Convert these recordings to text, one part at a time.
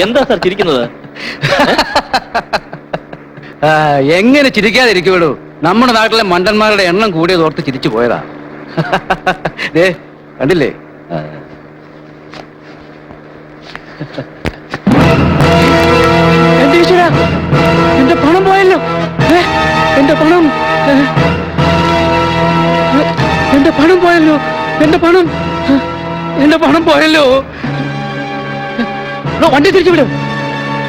എന്താ സാർ ചിരിക്കുന്നത്? എങ്ങനെ ചിരിക്കാതിരിക്കുള്ളൂ? നമ്മുടെ നാട്ടിലെ മണ്ടന്മാരുടെ എണ്ണം കൂടിയത് ഓർത്ത് ചിരിച്ചു പോയതാ. ദേ കണ്ടില്ലേ? എന്റെ ഈശ്വരാ, എന്റെ പണം പോയല്ലോ. എന്റെ പണം, എന്റെ പണം പോയല്ലോ. എന്റെ പണം, എന്റെ പണം പോയല്ലോ. വണ്ടി തിരിച്ചു വിടും,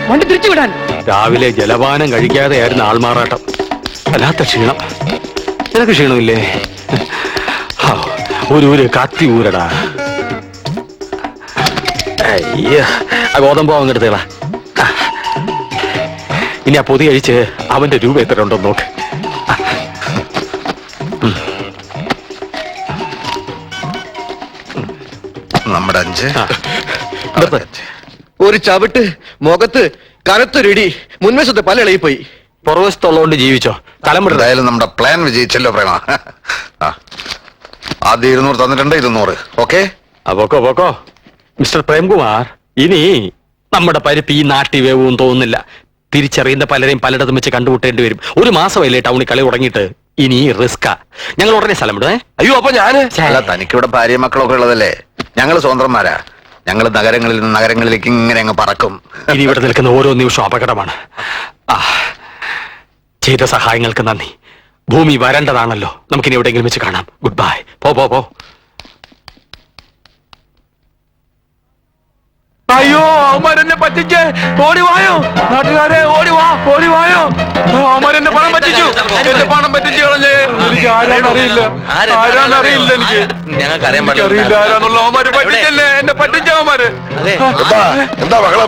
വണ്ടി തിരിച്ചു വിടാൻ. രാവിലെ ജലപാനം കഴിക്കാതെയായിരുന്നു ആൾമാറാട്ടം. വല്ലാത്ത ക്ഷീണം. നിനക്ക് ക്ഷീണമില്ലേ? ഒരു കത്തി ഊരടാ. അയ്യ, ആ ഗോതമ്പോ അങ്ങെടുത്തേളാ. ഇനി ആ പൊതി കഴിച്ച് അവന്റെ രൂപ എത്ര ഉണ്ടോ നോക്ക്. നമ്മുടെ 5 ഒരു ചവിട്ട് മുഖത്ത് കനത്തൊരിടി, മുൻവശത്ത് പല ഇളകിപ്പോയി. പുറവശത്തുള്ളതുകൊണ്ട് ജീവിച്ചോ. എന്തായാലും നമ്മുടെ പ്ലാൻ വിജയിച്ചല്ലോ പ്രേമ. ആദ്യം 200 തന്നിട്ടുണ്ട്, 200. ഓക്കെ, പോക്കോ മിസ്റ്റർ പ്രേംകുമാർ. ഇനി നമ്മുടെ പരിപ്പ് ഈ നാട്ടി വേവും തോന്നുന്നില്ല. തിരിച്ചറിയുന്ന പലരെയും പലയിടത്തും വെച്ച് കണ്ടുമുട്ടേണ്ടി വരും. ഒരു മാസമല്ലേ ടൗണിൽ കളി തുടങ്ങിയിട്ട്. ഇനി റിസ്കാ. ഞങ്ങൾ ഉടനെ സ്ഥലം വിടുവേ. അയ്യോ, അപ്പൊ ഞാന് അല്ല, തനിക്കിവിടെ ഭാര്യ മക്കളൊക്കെ ഉള്ളതല്ലേ. ഞങ്ങള് സ്വതന്ത്രന്മാരാ. ഞങ്ങൾ നഗരങ്ങളിൽ നിന്ന് നഗരങ്ങളിലേക്ക് ഇങ്ങനെ അങ്ങ് പറക്കും. ഇനി ഇവിടെ നിൽക്കുന്ന ഓരോ നിമിഷവും അപകടമാണ്. ചെയ്ത സഹായങ്ങൾക്ക് നന്ദി. ഭൂമി വരേണ്ടതാണല്ലോ. നമുക്കിനി എവിടെയെങ്കിലും വെച്ച് കാണാം. Good bye. പോ. അയ്യോ, അവന്മാരെന്നെ പറ്റിച്ച്. ഓടിവായോ നാട്ടുകാരെ, ഓടിവായോ. അവന്മാരെന്നെ പണം പറ്റിച്ചു. എന്റെ പണം പറ്റിച്ചു കളഞ്ഞേ. എനിക്ക് ആരാന്നറിയില്ല. എനിക്ക് ഞങ്ങൾക്കറിയില്ല ആരാന്നുള്ള. അവന്മാര് പറ്റിച്ചല്ലേ, എന്നെ പറ്റിച്ചവന്മാര്. എന്താ മകളെ?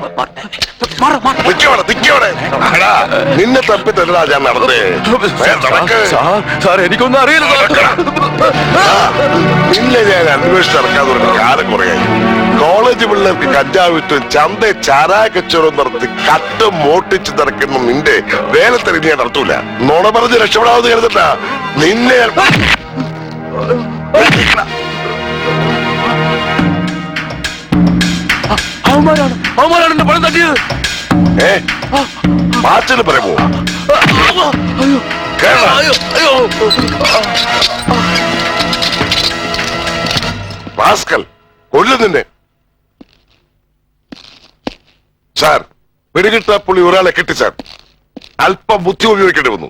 നിന്നെ തപ്പി തരടാ ഞാൻ നടന്നേ. സാർ, എനിക്കൊന്നും അറിയില്ല. നിന്നെ ഞാൻ അന്വേഷിച്ച് നടക്കാതെ ഒരു കാലം കുറയായി. കോളേജ് പിള്ളേർക്ക് കഞ്ചാവ് വിറ്റും ചന്ത ചാരായ കച്ചവടം നടത്തി കട്ട് മോട്ടിച്ച് നടക്കുന്ന നിന്റെ വേലത്തിന് ഞാൻ നടത്തൂല. നുണ പറഞ്ഞ് രക്ഷപ്പെടാമെന്ന് കരുതണ്ട. നിന്നെ അവന്മാരാണ് എന്റെ പണം തട്ടിയത്. പാച്ചിന് പറയുമോ? റാസ്കൽ, കൊല്ലു നിന്നെ. സാർ, പിടികിട്ടാ പുള്ളി ഒരാളെ കിട്ടി സാർ. അല്പം ബുദ്ധി ഉപയോഗിക്കേണ്ടി വന്നു.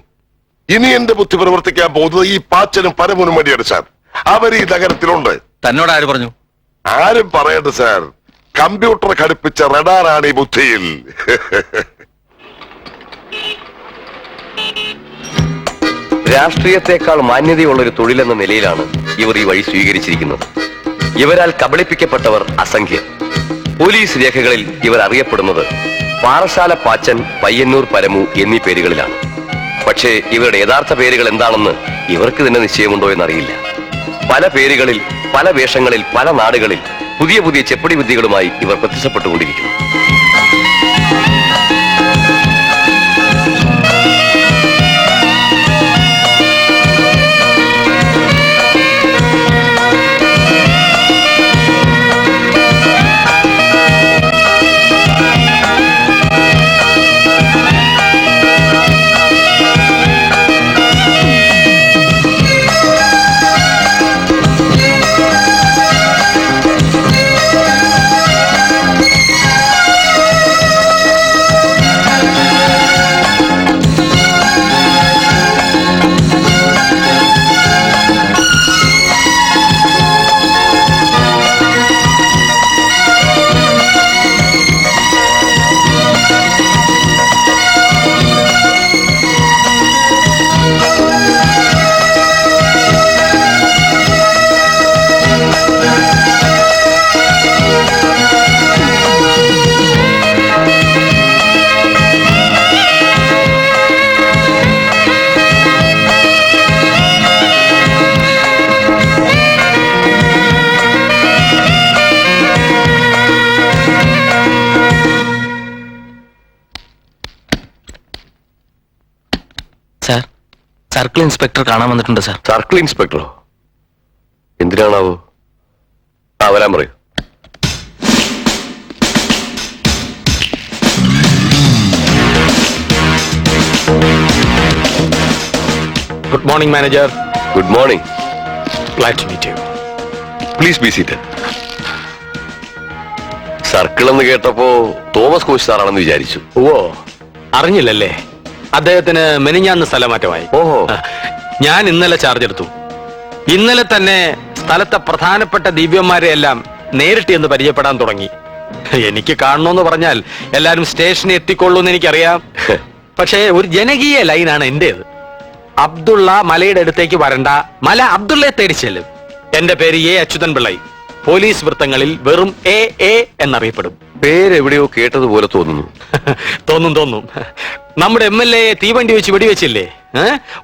ഇനി എന്റെ ബുദ്ധി പ്രവർത്തിക്കാൻ പോകുന്നത് ഈ പാച്ചനും പരമുനും വേണ്ടിയാണ് സാർ. അവർ ഈ നഗരത്തിലുണ്ട്. തന്നോട് ആര് പറഞ്ഞു? ആരും പറയണ്ട സാർ. കമ്പ്യൂട്ടർ ഘടിപ്പിച്ച റഡാറാണ് ഈ ബുദ്ധിയിൽ. രാഷ്ട്രീയത്തെക്കാൾ മാന്യതയുള്ളൊരു തൊഴിലെന്ന നിലയിലാണ് ഇവർ ഈ വഴി സ്വീകരിച്ചിരിക്കുന്നത്. ഇവരാൽ കബളിപ്പിക്കപ്പെട്ടവർ അസംഖ്യം. പോലീസ് രേഖകളിൽ ഇവർ അറിയപ്പെടുന്നത് പാറശാല പാച്ചൻ, പയ്യന്നൂർ പരമു എന്നീ പേരുകളിലാണ്. പക്ഷേ ഇവരുടെ യഥാർത്ഥ പേരുകൾ എന്താണെന്ന് ഇവർക്ക് തന്നെ നിശ്ചയമുണ്ടോ എന്നറിയില്ല. പല പേരുകളിൽ, പല വേഷങ്ങളിൽ, പല നാടുകളിൽ പുതിയ പുതിയ ചെപ്പടി വിദ്യകളുമായി ഇവർ പ്രത്യക്ഷപ്പെട്ടുകൊണ്ടിരിക്കുന്നു. സർക്കിൾ ഇൻസ്പെക്ടർ കാണാൻ വന്നിട്ടുണ്ട് സാർ. സർക്കിൾ ഇൻസ്പെക്ടറോ? എന്തിനാണാവോ? വരാൻ പറയൂ. Good morning manager. Good morning. Glad to meet you. Please be seated. Circle എന്ന് കേട്ടപ്പോ തോമസ് കോച്ച് സാറാണെന്ന് വിചാരിച്ചു. ഓ, അറിഞ്ഞില്ലല്ലേ? അദ്ദേഹത്തിന് മെനിഞ്ഞാന്ന് സ്ഥലമാറ്റമായി. ഓഹോ. ഞാൻ ഇന്നലെ ചാർജ് എടുത്തു. ഇന്നലെ തന്നെ സ്ഥലത്തെ പ്രധാനപ്പെട്ട ദിവ്യന്മാരെ എല്ലാം നേരിട്ട് എന്ന് പരിചയപ്പെടാൻ തുടങ്ങി. എനിക്ക് കാണണമെന്ന് പറഞ്ഞാൽ എല്ലാരും സ്റ്റേഷനിൽ എത്തിക്കൊള്ളൂന്ന് എനിക്കറിയാം. പക്ഷേ ഒരു ജനകീയ ലൈനാണ് എന്റേത്. അബ്ദുള്ള മലയുടെ അടുത്തേക്ക് വരണ്ട, മല അബ്ദുള്ളയെ തേടി ചെല്ലും. എന്റെ പേര് എ അച്യുതൻ പിള്ളൈ. പോലീസ് വൃത്തങ്ങളിൽ വെറും എ എ എന്നറിയപ്പെടും. പേരെവിടെയോ കേട്ടതുപോലെ തോന്നുന്നു. തോന്നും. നമ്മുടെ MLA തീവണ്ടി വെച്ച് വെടിവെച്ചില്ലേ?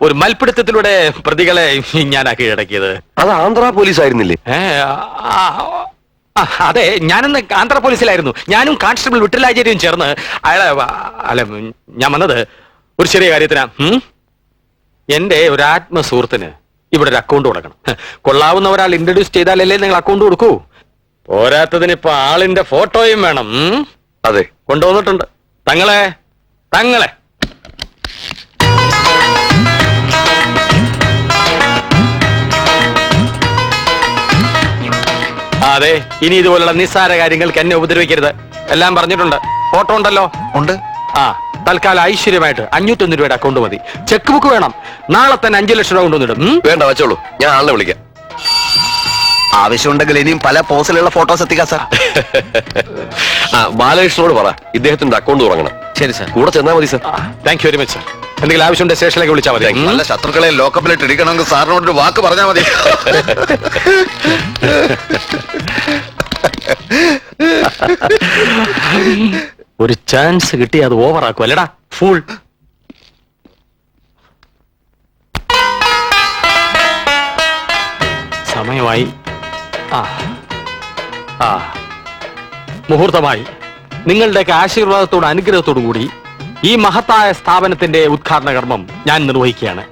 ഒരു മൽപ്പിടുത്തത്തിലൂടെ പ്രതികളെ ഞാനാ കീഴടക്കിയത്. അത് ആന്ധ്ര പോലീസ് ആയിരുന്നില്ലേ? അതെ, ഞാനിന്ന് ആന്ധ്ര പോലീസിലായിരുന്നു. ഞാനും കോൺസ്റ്റബിൾ വിട്ടലാചാര്യയും ചേർന്ന് അയാളെ അല്ല, ഞാൻ വന്നത് ഒരു ചെറിയ കാര്യത്തിനാ. എന്റെ ഒരു ആത്മസുഹൃത്തിന് ഇവിടെ ഒരു അക്കൗണ്ട് കൊടുക്കണം. കൊള്ളാവുന്ന ഒരാൾ ഇൻട്രൊഡ്യൂസ് ചെയ്താലല്ലേ നിങ്ങൾ അക്കൗണ്ട് കൊടുക്കൂ. പോരാത്തതിന് ഇപ്പൊ ആളിന്റെ ഫോട്ടോയും വേണം. അതെ, കൊണ്ടുവന്നിട്ടുണ്ട്. തങ്ങളെ അതെ, ഇനി ഇതുപോലുള്ള നിസ്സാര കാര്യങ്ങൾക്ക് എന്നെ ഉപദ്രവിക്കരുത്. എല്ലാം പറഞ്ഞിട്ടുണ്ട്. ഫോട്ടോ ഉണ്ടല്ലോ? ഉണ്ട്. തൽക്കാലം ഐശ്വര്യമായിട്ട് 501 രൂപയുടെ അക്കൗണ്ട് മതി. ചെക്ക് ബുക്ക് വേണം. നാളെ തന്നെ 5 ലക്ഷം രൂപ കൊണ്ടുവന്നിടും. വേണ്ട, വെച്ചോളൂ. ഞാൻ ആളിനെ വിളിക്കാം. ആവശ്യമുണ്ടെങ്കിൽ ഇനിയും പല പോസിലുള്ള ഫോട്ടോസ് എത്തിക്കാം സാർ. ബാലകൃഷ്ണനോട് പറ, ഇദ്ദേഹത്തിന്റെ അക്കൗണ്ട് തുടങ്ങണം. ശരി സാർ. കൂടെ ചെന്നാ മതി sir. Thank you very much sir. എന്തെങ്കിലും ആവശ്യമുണ്ട് സ്റ്റേഷനിലേക്ക് വിളിച്ചാൽ മതി. നല്ല ശത്രുക്കളെ ലോക്കപ്പിലിട്ട് ഇരിക്കണമെങ്കിൽ സാറിനോടൊരു വാക്ക് പറഞ്ഞാൽ മതി. ഒരു ചാൻസ് കിട്ടി അത് ഓവറാക്കും അല്ലടാ ഫൂൾ. സമയമായി. മുഹൂർത്തമായി. നിങ്ങളുടെയൊക്കെ ആശീർവാദത്തോടും അനുഗ്രഹത്തോടും കൂടി ഈ മഹത്തായ സ്ഥാപനത്തിന്റെ ഉദ്ഘാടന കർമ്മം ഞാൻ നിർവഹിക്കുകയാണ്.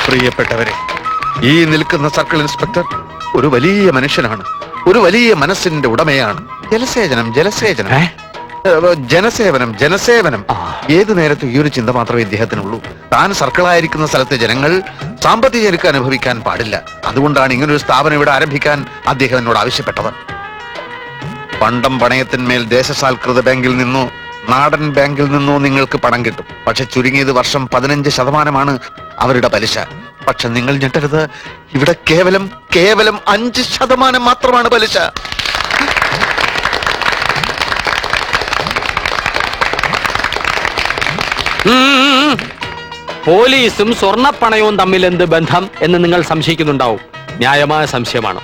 പ്രിയപ്പെട്ടവരെ, ഈ നിൽക്കുന്ന സർക്കിൾ ഇൻസ്പെക്ടർ ഒരു വലിയ മനുഷ്യനാണ്. ഒരു വലിയ മനസ്സിന്റെ ഉടമയാണ്. ജനസേവനം. ഏതു നേരത്തും ഈ ഒരു ചിന്ത മാത്രമേ ഇദ്ദേഹത്തിനുള്ളൂ. താൻ സർക്കിളായിരിക്കുന്ന സ്ഥലത്തെ ജനങ്ങൾ സാമ്പത്തിക ഞെരുക്ക് അനുഭവിക്കാൻ പാടില്ല. അതുകൊണ്ടാണ് ഇങ്ങനൊരു സ്ഥാപനം ഇവിടെ ആരംഭിക്കാൻ അദ്ദേഹം എന്നോട് ആവശ്യപ്പെട്ടത്. പണ്ടം പണയത്തിന്മേൽ ദേശസാൽകൃത ബാങ്കിൽ നിന്നോ നാടൻ ബാങ്കിൽ നിന്നോ നിങ്ങൾക്ക് പണം കിട്ടും. പക്ഷെ ചുരുങ്ങിയത് വർഷം 15% അവരുടെ പലിശ. പക്ഷെ നിങ്ങൾ ഞെട്ടരുത്, ഇവിടെ കേവലം 5% മാത്രമാണ് പലിശ. പോലീസും സ്വർണ്ണപ്പണയവും തമ്മിൽ എന്ത് ബന്ധം എന്ന് നിങ്ങൾ സംശയിക്കുന്നുണ്ടാവും. ന്യായമായ സംശയമാണ്.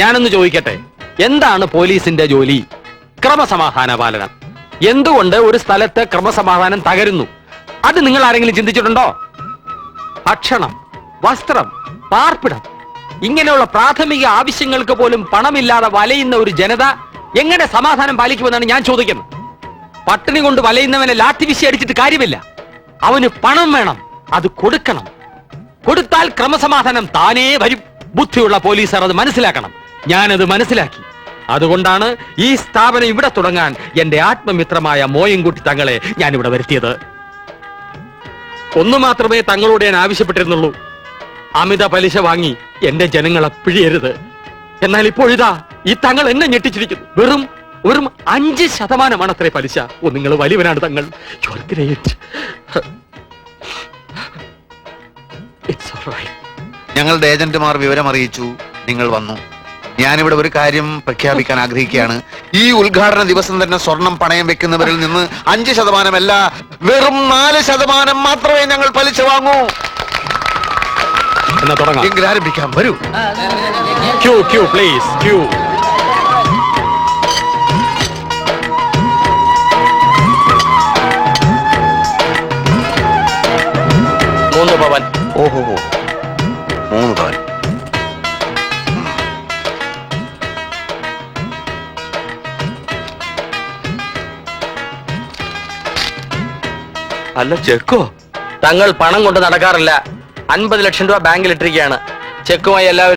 ഞാനൊന്ന് ചോദിക്കട്ടെ, എന്താണ് പോലീസിന്റെ ജോലി? ക്രമസമാധാന പാലനം. എന്തുകൊണ്ട് ഒരു സ്ഥലത്ത് ക്രമസമാധാനം തകരുന്നു? അത് നിങ്ങൾ ആരെങ്കിലും ചിന്തിച്ചിട്ടുണ്ടോ? ഭക്ഷണം, വസ്ത്രം, പാർപ്പിടം, ഇങ്ങനെയുള്ള പ്രാഥമിക ആവശ്യങ്ങൾക്ക് പോലും പണമില്ലാതെ വലയുന്ന ഒരു ജനത എങ്ങനെ സമാധാനം പാലിക്കുമെന്നാണ് ഞാൻ ചോദിക്കുന്നത്. പട്ടിണി കൊണ്ട് വലയുന്നവനെ ലാത്തിവിശി അടിച്ചിട്ട് കാര്യമില്ല. അവന് പണം വേണം, അത് കൊടുക്കണം. കൊടുത്താൽ ക്രമസമാധാനം താനേ വരും. ബുദ്ധിയുള്ള പോലീസർ അത് മനസ്സിലാക്കണം. ഞാനത് മനസ്സിലാക്കി. അതുകൊണ്ടാണ് ഈ സ്ഥാപനം ഇവിടെ തുടങ്ങാൻ എന്റെ ആത്മമിത്രമായ മോയൻകുട്ടി തങ്ങളെ ഞാൻ ഇവിടെ വരുത്തിയത്. ഒന്നു മാത്രമേ തങ്ങളോട് ഞാൻ ആവശ്യപ്പെട്ടിരുന്നുള്ളൂ. അമിത പലിശ വാങ്ങി എന്റെ ജനങ്ങളെ പിഴിയരുത്. എന്നാൽ ഇപ്പോഴിതാ ഈ തങ്ങൾ എന്നെ ഞെട്ടിച്ചിരിക്കുന്നു. വെറും 5% അത്രേ പലിശ. നിങ്ങൾ വലിയവനാണ് തങ്ങൾ. ഞങ്ങളുടെ ഏജന്റുമാർ വിവരം അറിയിച്ചു. നിങ്ങൾ വന്നു. ഞാനിവിടെ ഒരു കാര്യം പ്രഖ്യാപിക്കാൻ ആഗ്രഹിക്കുകയാണ്. ഈ ഉദ്ഘാടന ദിവസം തന്നെ സ്വർണം പണയം വെക്കുന്നവരിൽ നിന്ന് 5% അല്ല, വെറും 4% മാത്രമേ ഞങ്ങൾ പലിശ വാങ്ങൂ. എങ്കിൽ ആരംഭിക്കാം. വരൂ. Queue please, queue. പവൻ. ഓഹോ, 3 പവൻ. അല്ല, ചെക്കോ? തങ്ങൾ പണം കൊണ്ട് നടക്കാറില്ല. 50 ലക്ഷം രൂപ ബാങ്കിൽ ഇട്ടിരിക്കുകയാണ്. ചെക്കുമായി എല്ലാവരും